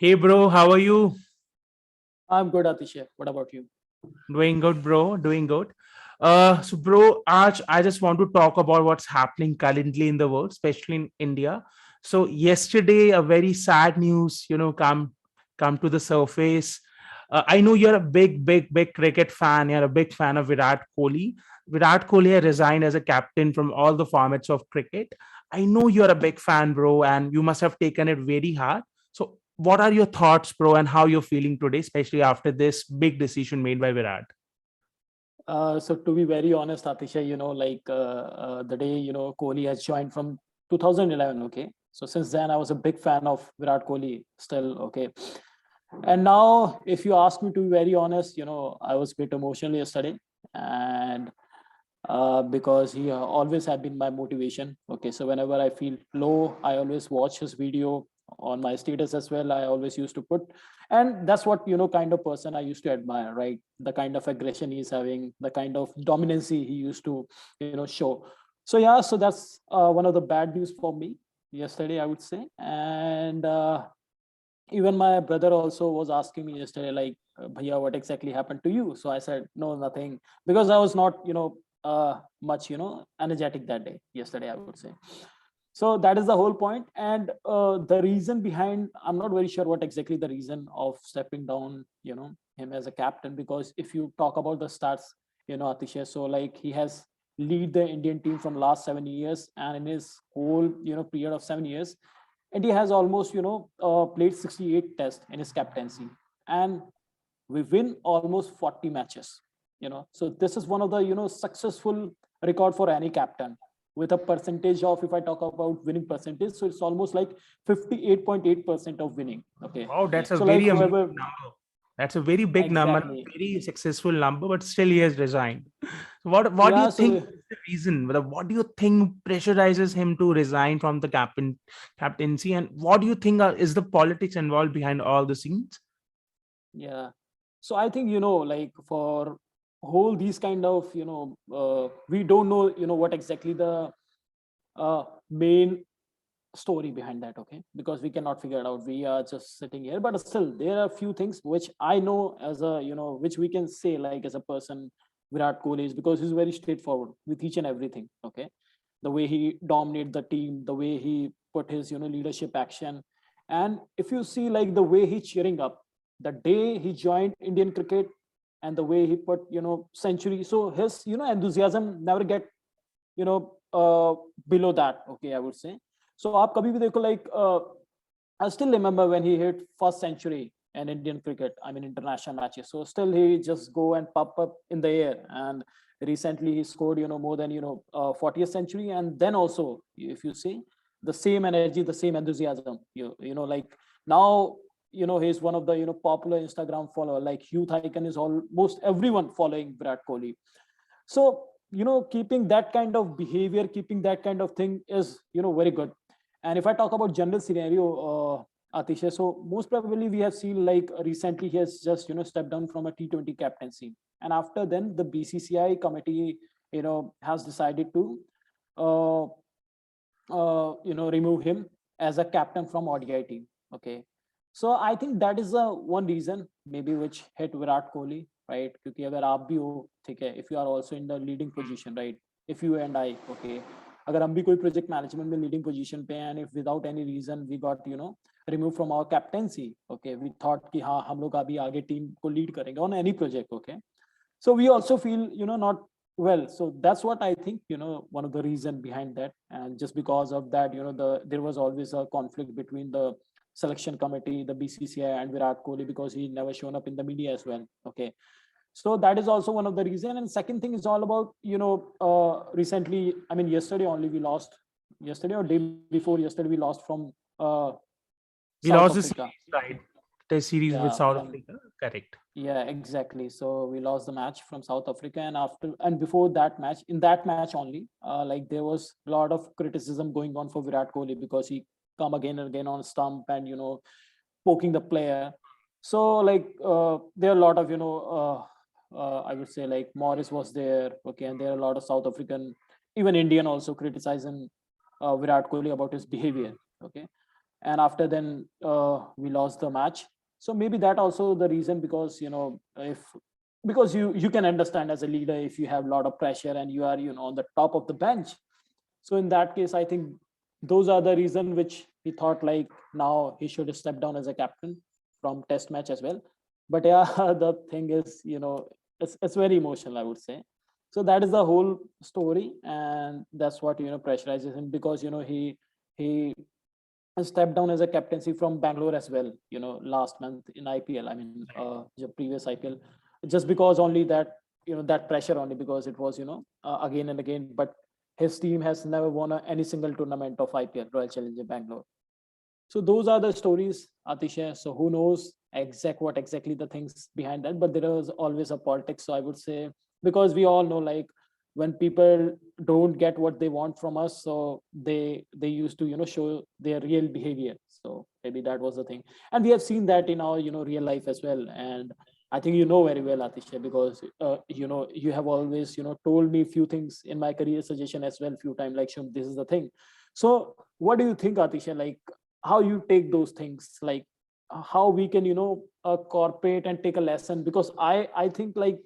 Hey bro, how are you? I'm good, Atisha. What about you? Doing good, bro. Doing good. So bro, I just want to talk about what's happening currently in the world, especially in India. So yesterday, a very sad news, come to the surface. I know you're a big cricket fan. You're a big fan of Virat Kohli. Virat Kohli has resigned as a captain from all the formats of cricket. I know you're a big fan, bro, and you must have taken it very hard. So what are your thoughts, bro, and how you're feeling today, especially after this big decision made by Virat? So to be very honest, Atisha, the day, Kohli has joined from 2011, okay? So since then, I was a big fan of Virat Kohli still, okay? And now, if you ask me to be very honest, I was a bit emotional yesterday. And because he always had been my motivation. Okay, so whenever I feel low, I always watch his video on my status as well. I always used to put, and that's what kind of person I used to admire, right? The kind of aggression he's having, the kind of dominancy he used to, show. So yeah, so that's one of the bad news for me yesterday, I would say, and. Even my brother also was asking me yesterday, like, Bhaiya, what exactly happened to you? So I said, no, nothing, because I was not, much, energetic that day, yesterday, I would say. So that is the whole point. And the reason behind, I'm not very sure what exactly the reason of stepping down, him as a captain, because if you talk about the stats, Atisha, so like he has lead the Indian team from last 7 years, and in his whole, period of 7 years, and he has almost played 68 tests in his captaincy, and we win almost 40 matches. So this is one of the successful record for any captain, with a percentage of, if I talk about winning percentage, so it's almost like 58.8% of winning. Okay, Wow, that's a so like very amazing whoever, number. That's a very big number, exactly, very successful number, but still he has resigned. So what do you yeah. think So is the reason? What do you think pressurizes him to resign from the captaincy, and what do you think is the politics involved behind all the scenes? yeah, so I think like for whole these kind of we don't know what exactly the main story behind that, okay, because we cannot figure it out, we are just sitting here, but still there are a few things which I know as a which we can say, like, as a person, Virat Kohli is, because he's very straightforward with each and everything, okay, the way he dominate the team, the way he put his leadership action. And if you see, like, the way he cheering up the day he joined Indian cricket, and the way he put century, so his enthusiasm never get below that, okay, I would say. So आप कभी भी देखो, like, I still remember when he hit first century in Indian cricket, I mean international matches. So still he just go and pop up in the air. And recently he scored, more than 40th century. And then also, if you see, the same energy, the same enthusiasm, like now, he's one of the popular Instagram follower. Like youth icon is almost everyone following Virat Kohli. So keeping that kind of behavior, keeping that kind of thing is very good. And if I talk about general scenario, Atisha, so most probably we have seen, like, recently he has just stepped down from a T20 captaincy, and after then the BCCI committee has decided to uh, remove him as a captain from ODI team. Okay, so I think that is the one reason maybe which hit Virat Kohli, right? क्योंकि अगर आप भी हो, ठीक है, if you are also in the leading position, right? If you and I, okay, अगर हम भी कोई project management में leading position पे हैं, and if without any reason we got removed from our captaincy, okay, we thought कि हाँ हम लोग अभी आगे team को lead करेंगे on any project, okay, so we also feel not well. So that's what I think, one of the reason behind that. And just because of that, there was always a conflict between the selection committee, the BCCI, and Virat Kohli, because he never shown up in the media as well, okay. So that is also one of the reason. And second thing is all about recently, I mean yesterday only we lost, yesterday or day before yesterday we lost from We South lost the Africa. series, right? The series with Yeah, South from, Africa, correct? yeah, exactly. So we lost the match from South Africa, and after and before that match, in that match only, like there was a lot of criticism going on for Virat Kohli, because he come again and again on stump, and poking the player. So like there are a lot of I would say, like, Morris was there, okay, and there are a lot of South African, even Indian also criticizing Virat Kohli about his behavior, okay. and after then we lost the match. So maybe that also the reason, because if because you can understand as a leader, if you have a lot of pressure and you are on the top of the bench. So in that case, I think those are the reason which he thought like now he should step down as a captain from test match as well. But yeah, the thing is, it's very emotional, I would say. So that is the whole story, and that's what pressurizes him, because he stepped down as a captaincy from Bangalore as well, last month in IPL. I mean, the previous IPL, just because only that, that pressure only, because it was, again and again. But his team has never won any single tournament of IPL, Royal Challenger Bangalore. So those are the stories, Atisha. So who knows what exactly the things behind that? But there is always a politics. So I would say, because we all know, like, when people don't get what they want from us, so they used to show their real behavior. So maybe that was the thing, and we have seen that in our real life as well. And I think very well, Atisha, because you have always told me few things in my career suggestion as well, few times, like, Shum, this is the thing. So what do you think, Atisha? Like, how you take those things, like how we can cooperate and take a lesson, because I think like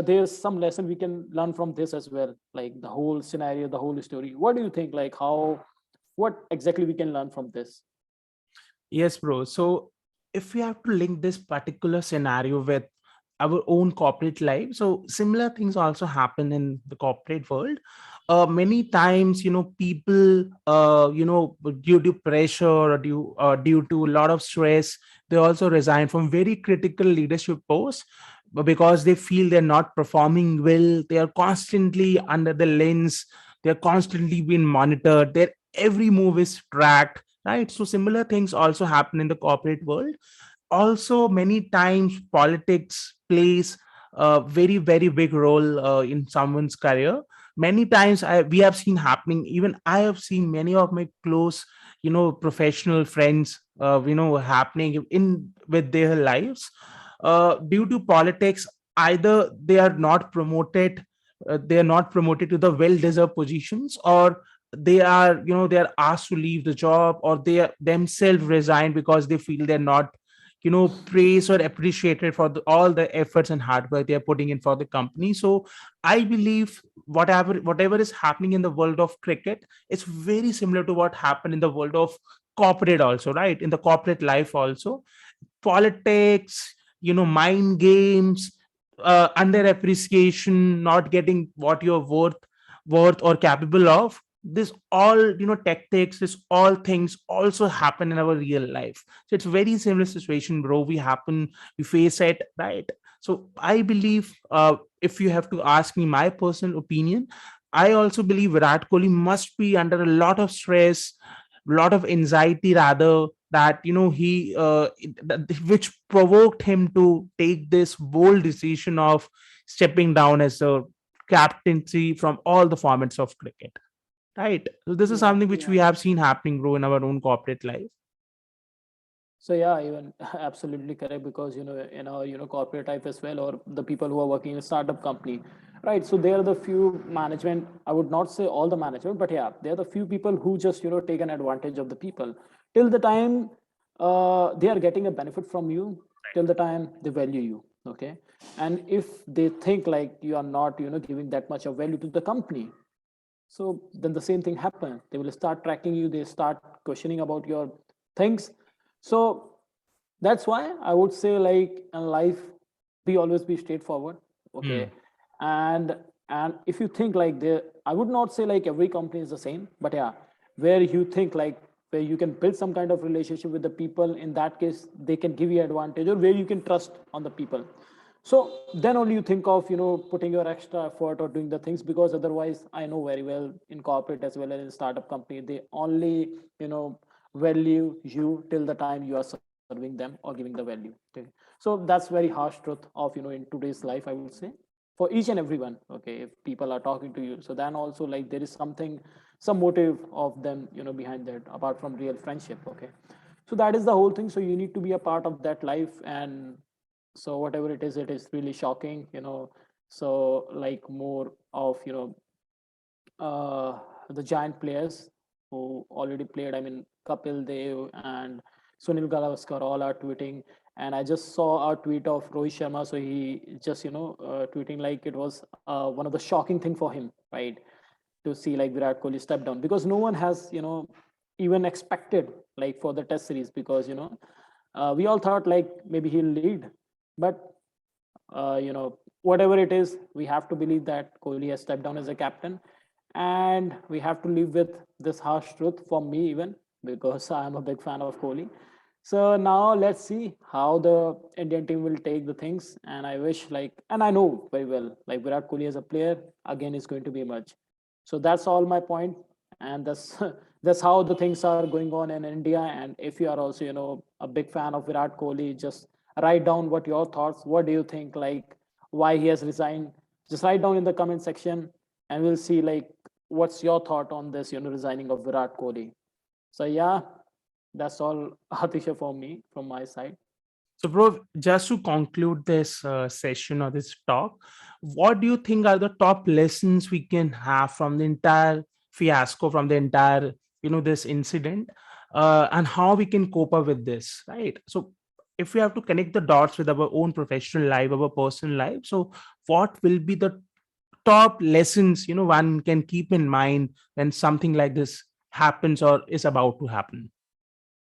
there's some lesson we can learn from this as well, like the whole scenario, the whole story. What do you think, like what exactly we can learn from this? Yes, bro. So if we have to link this particular scenario with our own corporate life, so similar things also happen in the corporate world. Many times, people, due to pressure or due to a lot of stress, they also resign from very critical leadership posts, but because they feel they're not performing well, they are constantly under the lens, they're constantly being monitored, their every move is tracked, right? So similar things also happen in the corporate world. Also, many times politics plays a very very big role in someone's career. Many times we have seen happening, even I have seen many of my close professional friends happening in with their lives due to politics. Either they are not promoted to the well deserved positions, or they are asked to leave the job, or they themselves resign because they feel they're not praised or appreciated for all the efforts and hard work they are putting in for the company. So I believe whatever is happening in the world of cricket, it's very similar to what happened in the world of corporate also, right? In the corporate life also, politics, mind games, under appreciation, not getting what you're worth or capable of. This all tactics, this all things also happen in our real life. So it's very similar situation, bro. We face it, right? So I believe, if you have to ask me my personal opinion, I also believe Virat Kohli must be under a lot of stress, lot of anxiety rather, that he which provoked him to take this bold decision of stepping down as a captaincy from all the formats of cricket, right? So this is Yeah, something which yeah. we have seen happening, bro, in our own corporate life. So yeah, even absolutely correct, because in our corporate life as well, or the people who are working in a startup company, right? So there are the few management. I would not say all the management, but yeah, there are the few people who just take an advantage of the people till the time they are getting a benefit from you, till the time they value you. Okay, and if they think like you are not giving that much of value to the company, so then the same thing happens. They will start tracking you. They start questioning about your things. So that's why I would say, like, in life, be always be straightforward. Okay. Hmm. and and if you think like I would not say like every company is the same, but yeah, where you think like where you can build some kind of relationship with the people, in that case they can give you advantage, or where you can trust on the people. So then only you think of putting your extra effort or doing the things, because otherwise I know very well in corporate as well as in startup company, they only value you till the time you are serving them or giving the value. Okay. So that's very harsh truth of in today's life, I would say, for each and everyone. Okay, if people are talking to you, so then also like there is something, some motive of them behind that, apart from real friendship. Okay. So that is the whole thing. So you need to be a part of that life. And so whatever it is really shocking. So like more of the giant players who already played, I mean, Kapil Dev and Sunil Gavaskar all are tweeting, and I just saw a tweet of Rohit Sharma. So he just tweeting like it was one of the shocking thing for him, right? To see like Virat Kohli step down, because no one has even expected like for the Test series, because we all thought like maybe he'll lead, but whatever it is, we have to believe that Kohli has stepped down as a captain, and we have to live with this harsh truth for me even, because I am a big fan of Kohli. So now let's see how the Indian team will take the things, and I wish like, and I know very well like Virat Kohli as a player again is going to be emerge. So that's all my point, and that's that's how the things are going on in India. And if you are also a big fan of Virat Kohli, just write down what your thoughts. What do you think? Like why he has resigned? Just write down in the comment section, and we'll see like what's your thought on this resigning of Virat Kohli. So yeah, that's all, Atisha, for me from my side. So, bro, just to conclude this session or this talk, what do you think are the top lessons we can have from the entire fiasco, from the entire, this incident, and how we can cope up with this, right? So, if we have to connect the dots with our own professional life, our personal life, so what will be the top lessons, one can keep in mind when something like this happens or is about to happen?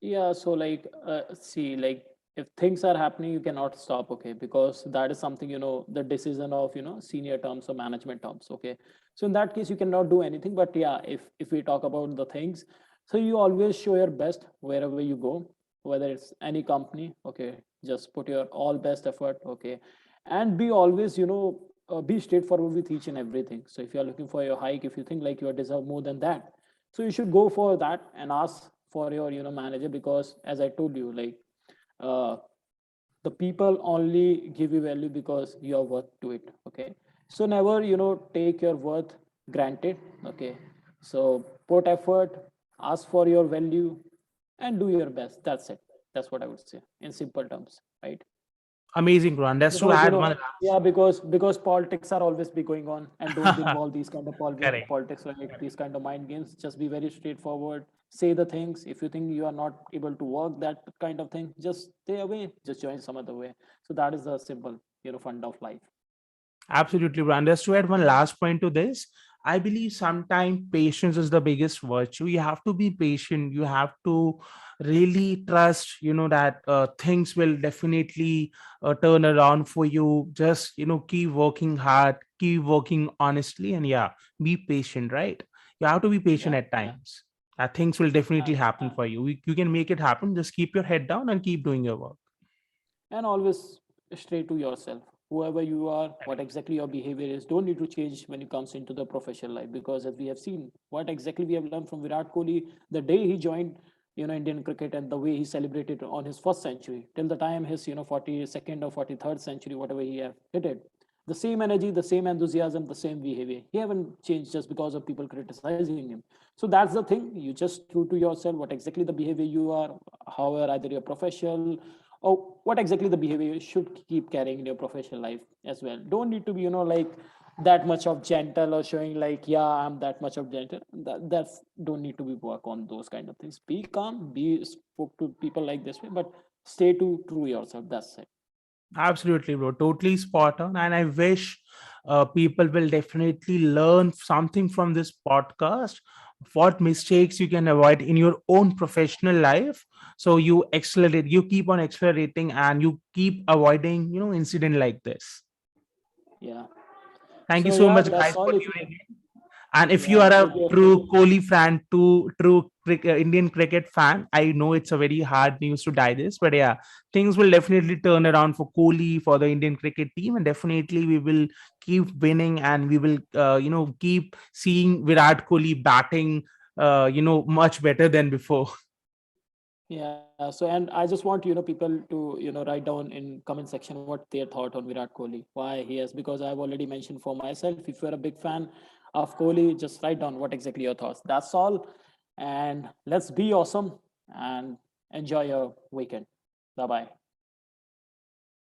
Yeah, so like see, like if things are happening, you cannot stop, okay? Because that is something, the decision of, senior terms or management terms, okay? So in that case, you cannot do anything. But yeah, if we talk about the things, so you always show your best wherever you go, whether it's any company, okay? Just put your all best effort, okay? And be always, be straightforward with each and everything. So if you are looking for your hike, if you think like you deserve more than that, so you should go for that and ask for your manager, because as I told you, like uh, the people only give you value because you are worth to it, okay? So never take your worth granted, okay? So put effort, ask for your value, and do your best. That's it. That's what I would say in simple terms, right? Amazing, bro. And that's to Because add one yeah, last. because politics are always be going on, and don't be involved these kind of Correct. politics, like these kind of mind games. Just be very straightforward, say the things. If you think you are not able to work that kind of thing, just stay away, just join some other way. So that is the simple fund of life. Absolutely, bro. And just to add one last point to this, I believe sometimes patience is the biggest virtue. You have to be patient. You have to really trust, that things will definitely turn around for you. Just, keep working hard, keep working honestly, and yeah, be patient, right? You have to be patient Yeah, at yeah. times. Things will definitely and, happen and for you. You can make it happen. Just keep your head down and keep doing your work. and always stay to yourself, whoever you are, what exactly your behavior is. Don't need to change when it comes into the professional life, because as we have seen, what exactly we have learned from Virat Kohli the day he joined Indian cricket, and the way he celebrated on his first century till the time his 42nd or 43rd century, whatever he have hit it, the same energy, the same enthusiasm, the same behavior. He haven't changed just because of people criticizing him. So that's the thing. You just true to yourself, what exactly the behavior you are, however, either you're professional, or what exactly the behavior you should keep carrying in your professional life as well. Don't need to be like that much of gentle, or showing like, yeah, I'm that much of gentle. That's don't need to be work on those kind of things. Be calm, be spoke to people like this way, but stay to true yourself. That's it. Absolutely, bro. Totally spot on. And I wish people will definitely learn something from this podcast. What mistakes you can avoid in your own professional life. So you accelerate, you keep on accelerating and you keep avoiding, incident like this. Yeah. Thank you So so yeah, much, that's guys, all. for If you tuning in. And if you yeah, are a take your true Kohli fan, Indian cricket fan, I know it's a very hard news to digest, but yeah, things will definitely turn around for Kohli, for the Indian cricket team, and definitely we will keep winning, and we will, keep seeing Virat Kohli batting, much better than before. yeah. So, and I just want people to write down in comment section what their thought on Virat Kohli, why he has, because I've already mentioned for myself. If you're a big fan of Kohli, just write down what exactly your thoughts. That's all, and let's be awesome and enjoy your weekend. Bye bye.